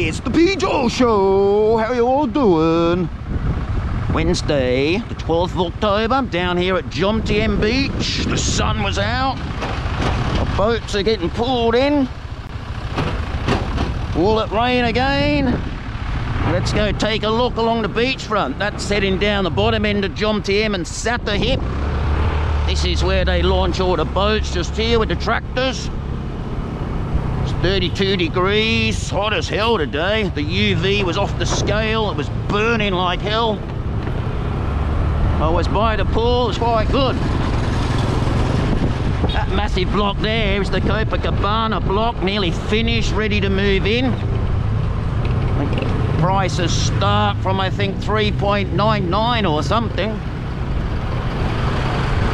It's the P.J. Show. How you all doing? Wednesday, the 12th of October, down here at Jomtien Beach. The sun was out. The boats are getting pulled in. Will it rain again? Let's go take a look along the beachfront. That's heading down the bottom end of Jomtien and Pattaya. This is where they launch all the boats, just here with the tractors. It's 32 degrees, hot as hell today. The UV was off the scale, it was burning like hell. I was by the pool, it's quite good. That massive block there is the Copacabana block, nearly finished, ready to move in. Prices start from, I think, 3.99 or something.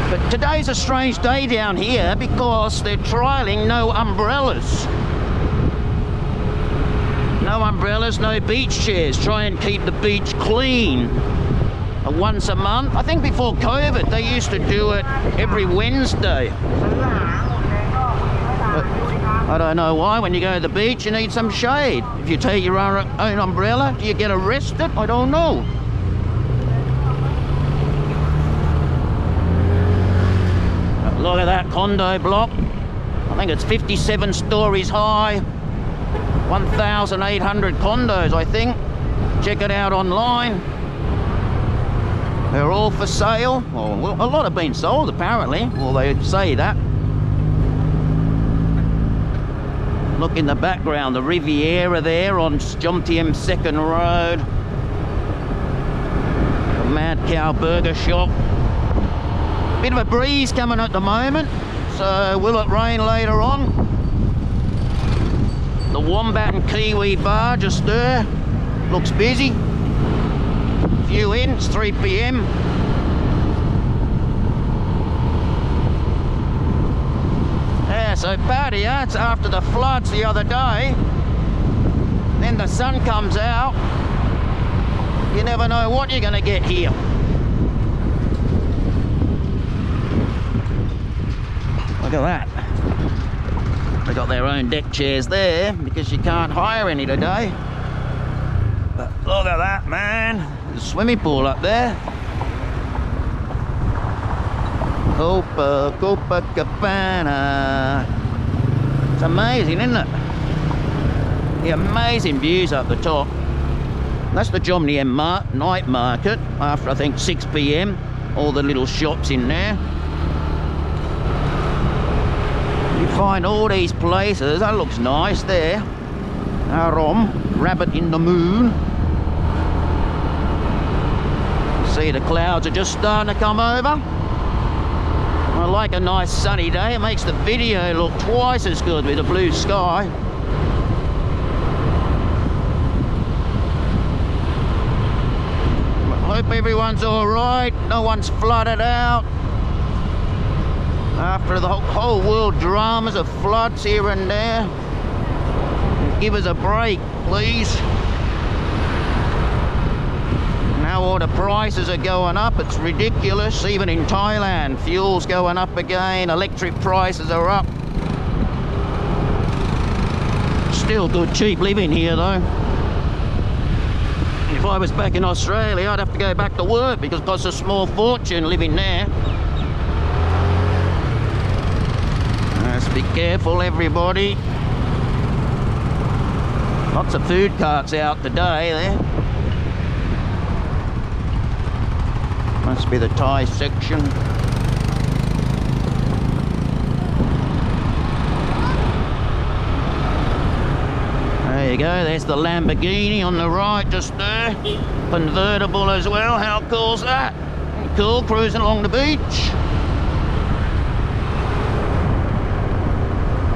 But today's a strange day down here because they're trialling no umbrellas. No umbrellas, no beach chairs. Try and keep the beach clean. Once a month. I think before COVID they used to do it every Wednesday. But I don't know why. When you go to the beach you need some shade. If you take your own umbrella, do you get arrested? I don't know. Look at that condo block. I think it's 57 stories high. 1,800 condos, I think. Check it out online. They're all for sale. Well, a lot have been sold apparently. Well, they say that. Look in the background, the Riviera there on Jomtien Second Road. The Mad Cow Burger Shop. Bit of a breeze coming at the moment, so will it rain later on? The Wombat and Kiwi bar just there, looks busy. Few in, it's 3 p.m. Yeah, so Pattaya, it's after the floods the other day. Then the sun comes out. You never know what you're going to get here. Look at that. They got their own deck chairs there because you can't hire any today. But look at that, man. There's a swimming pool up there. Copacabana. It's amazing, isn't it? The amazing views up the top. That's the Jomtien night market after I think 6 p.m. All the little shops in there. You find all these places. That looks nice there. Arom, rabbit in the moon. See, the clouds are just starting to come over. I like a nice sunny day. It makes the video look twice as good with the blue sky. I hope everyone's all right. No one's flooded out. After the whole world dramas of floods here and there, give us a break, please. Now all the prices are going up, it's ridiculous. Even in Thailand, fuel's going up again, electric prices are up. Still good cheap living here though. If I was back in Australia, I'd have to go back to work because it costs a small fortune living there. Let's be careful, everybody. Lots of food carts out today there. Must be the Thai section. There you go, there's the Lamborghini on the right just there. Convertible as well, how cool's that? Cool, cruising along the beach.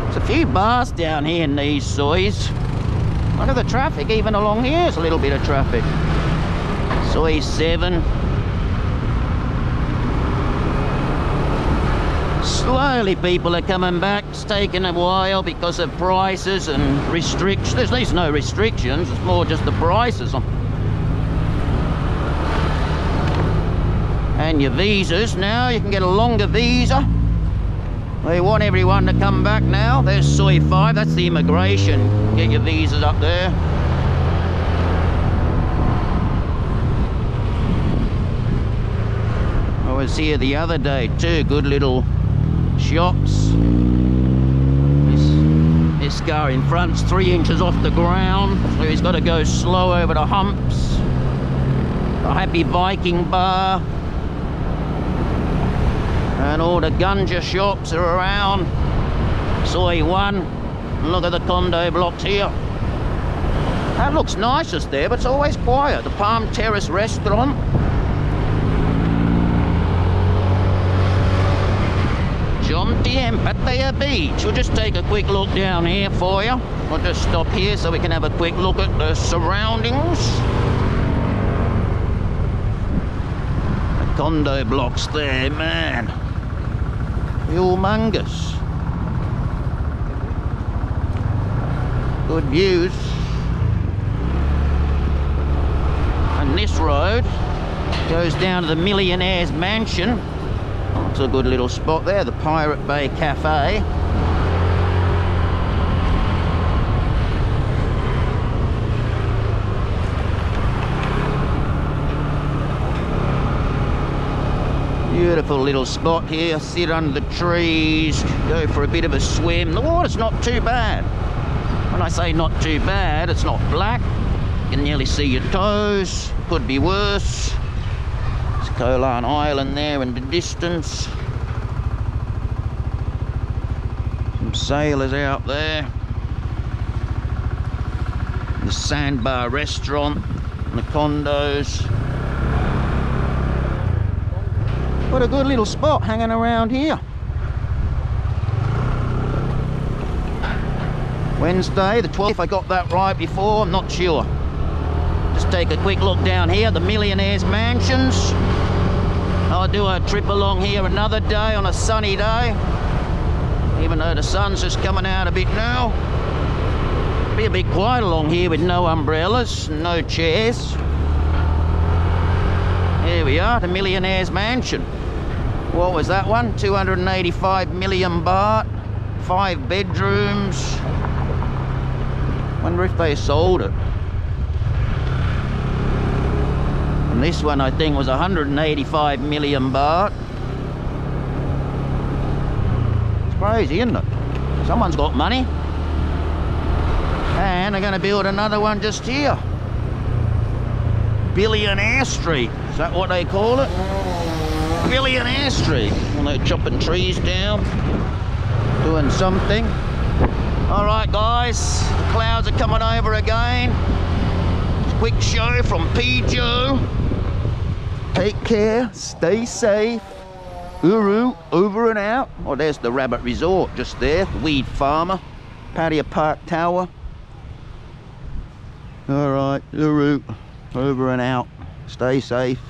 There's a few bars down here in these soys. Look at the traffic, even along here there's a little bit of traffic. Soy 7. Slowly people are coming back. It's taken a while because of prices and restrictions. There's no restrictions, it's more just the prices. And your visas now, you can get a longer visa. They want everyone to come back now. There's Soy 5, that's the immigration. Get your visas up there. was here the other day too. Good little shops. This car in front's 3 inches off the ground, so he's got to go slow over the humps. A Happy Viking bar. And all the ganja shops are around. Soy 1. Look at the condo blocks here. That looks nicest there, but it's always quiet. The Palm Terrace restaurant. Jomtien Pattaya Beach. We'll just take a quick look down here for you. I'll just stop here so we can have a quick look at the surroundings. The condo blocks there, man. Humongous. Good views. And this road goes down to the Millionaire's Mansion. It's a good little spot there, the Pirate Bay Cafe. Beautiful little spot here, sit under the trees, go for a bit of a swim. The water's not too bad. When I say not too bad, it's not black. You can nearly see your toes, could be worse. Kolan Island there in the distance. Some sailors out there. The Sandbar restaurant and the condos. What a good little spot hanging around here. Wednesday the 12th, if I got that right before, I'm not sure. Just take a quick look down here, the Millionaire's Mansions. I'll do a trip along here another day on a sunny day, even though the sun's just coming out a bit now. Be a bit quiet along here with no umbrellas, no chairs. Here we are, the Millionaire's Mansion. What was that one? 285 million baht, 5 bedrooms. Wonder if they sold it. And this one I think was 185 million baht. It's crazy, isn't it? Someone's got money. And they're going to build another one just here. Billionaire Street. Is that what they call it? Billionaire Street. Well, they're chopping trees down, doing something. All right, guys. The clouds are coming over again. Quick show from P. Joe. Take care, stay safe. Uru, over and out. Oh, there's the Rabbit Resort just there. Weed Farmer. Pattaya Park Tower. All right, Uru, over and out. Stay safe.